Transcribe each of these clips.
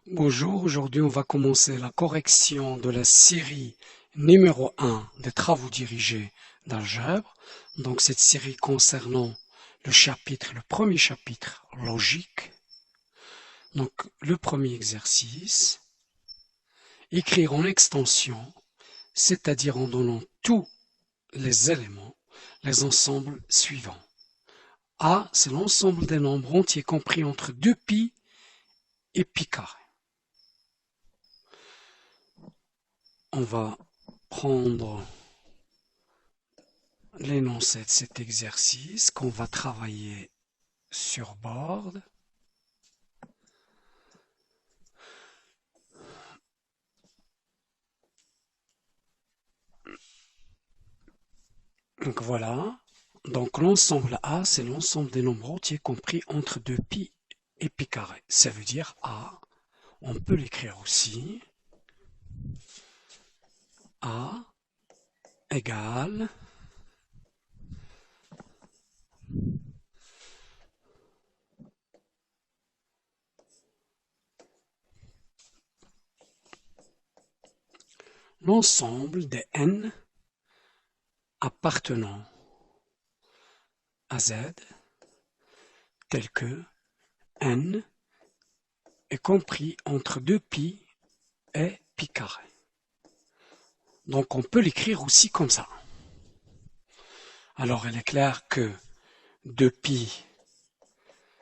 Bonjour, aujourd'hui on va commencer la correction de la série numéro 1 des travaux dirigés d'algèbre. Donc cette série concernant le premier chapitre logique. Donc le premier exercice, écrire en extension, c'est-à-dire en donnant tous les éléments, les ensembles suivants. A, c'est l'ensemble des nombres entiers compris entre 2π et π carré. On va prendre l'énoncé de cet exercice qu'on va travailler sur board. Donc voilà. Donc l'ensemble A, c'est l'ensemble des nombres entiers compris entre 2π et π carré. Ça veut dire A, on peut l'écrire aussi. A égale l'ensemble des n appartenant à Z, tel que n est compris entre 2π et π carré. Donc on peut l'écrire aussi comme ça. Alors il est clair que 2π,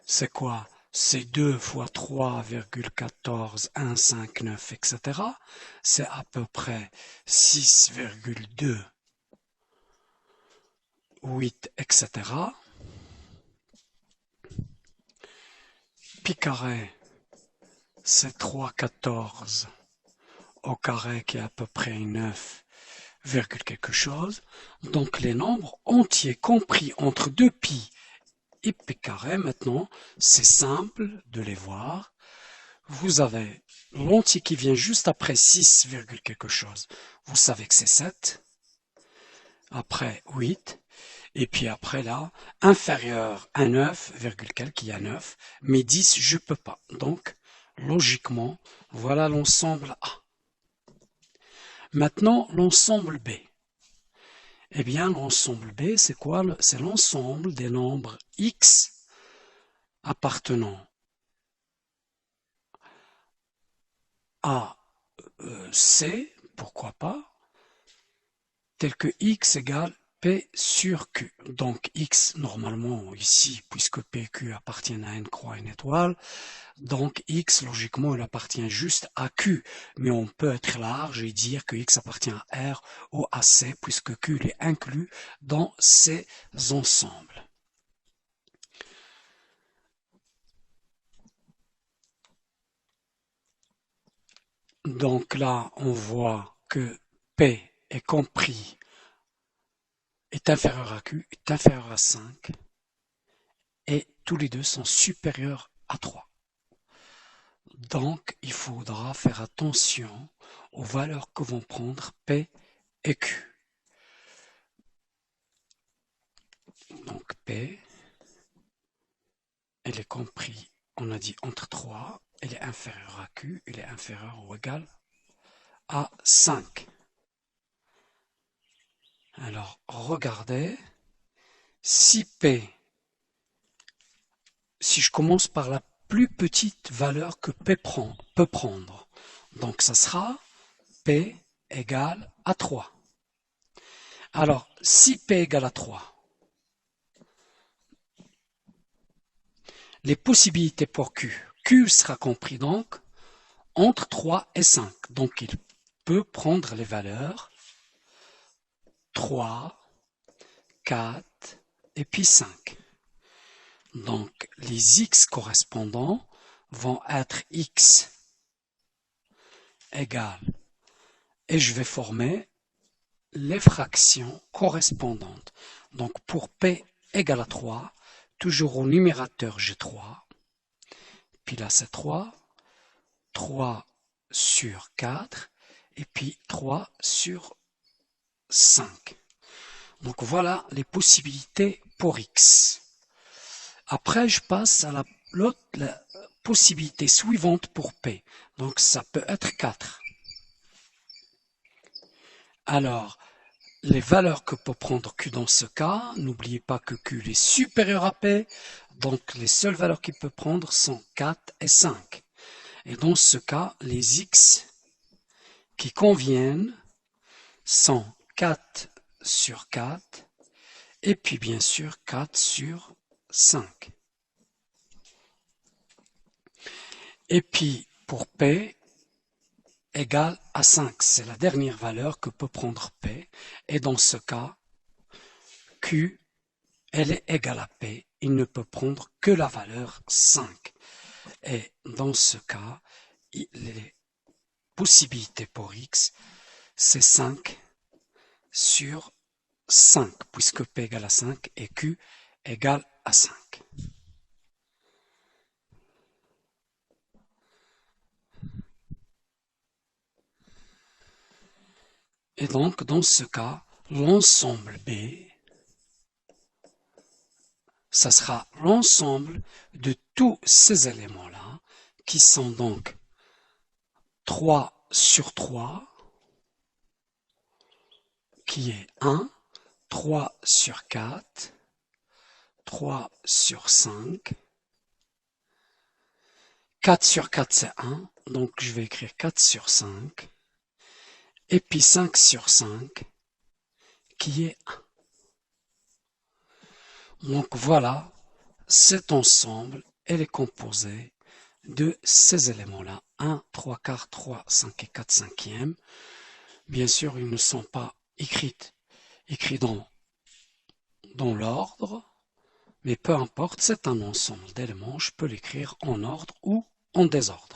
c'est quoi? C'est 2 fois 3,14159, etc. C'est à peu près 6,2, 8, etc. Pi carré, c'est 3,14 au carré qui est à peu près 9, quelque chose. Donc les nombres entiers compris entre 2π et π carré, maintenant, c'est simple de les voir. Vous avez l'entier qui vient juste après 6, quelque chose. Vous savez que c'est 7. Après 8. Et puis après là, inférieur à 9, qui y a 9. Mais 10, je peux pas. Donc, logiquement, voilà l'ensemble A. Maintenant, l'ensemble B. Eh bien, l'ensemble B, c'est quoi? C'est l'ensemble des nombres X appartenant à C, pourquoi pas, tel que X égale P sur Q. Donc X, normalement, ici, puisque P et Q appartiennent à N croix une étoile, donc X, logiquement, il appartient juste à Q. Mais on peut être large et dire que X appartient à R ou à C, puisque Q est inclus dans ces ensembles. Donc là, on voit que P est compris, est inférieur à Q, est inférieur à 5, et tous les deux sont supérieurs à 3. Donc, il faudra faire attention aux valeurs que vont prendre P et Q. Donc, P, elle est compris, on a dit entre 3, elle est inférieure à Q, elle est inférieure ou égale à 5. Alors, regardez, si P, si je commence par la plus petite valeur que P peut prendre, donc ça sera P égale à 3. Alors, si P égale à 3, les possibilités pour Q. Q sera compris donc entre 3 et 5. Donc il peut prendre les valeurs 3, 4 et puis 5. Donc les X correspondants vont être X égale, et je vais former les fractions correspondantes. Donc pour P égale à 3, toujours au numérateur j'ai 3, puis là c'est 3, 3 sur 4, et puis 3 sur 5. Donc voilà les possibilités pour X. Après, je passe à la possibilité suivante pour P. Donc ça peut être 4. Alors, les valeurs que peut prendre Q dans ce cas, n'oubliez pas que Q est supérieur à P, donc les seules valeurs qu'il peut prendre sont 4 et 5. Et dans ce cas, les X qui conviennent sont 4 sur 4 et puis bien sûr 4 sur 5. Et puis pour P égale à 5, c'est la dernière valeur que peut prendre P. Et dans ce cas, Q, elle est égale à P. Il ne peut prendre que la valeur 5. Et dans ce cas, les possibilités pour X, c'est 5 sur 5, puisque P égale à 5 et Q égale à 5. Et donc, dans ce cas, l'ensemble B, ça sera l'ensemble de tous ces éléments-là, qui sont donc 3 sur 3, qui est 1, 3 sur 4, 3 sur 5, 4 sur 4 c'est 1, donc je vais écrire 4 sur 5, et puis 5 sur 5, qui est 1. Donc voilà, cet ensemble, elle est composée de ces éléments-là, 1, 3 quarts, 3, 5 et 4 cinquièmes. Bien sûr, ils ne sont pas écrits dans l'ordre, mais peu importe, c'est un ensemble d'éléments, je peux l'écrire en ordre ou en désordre.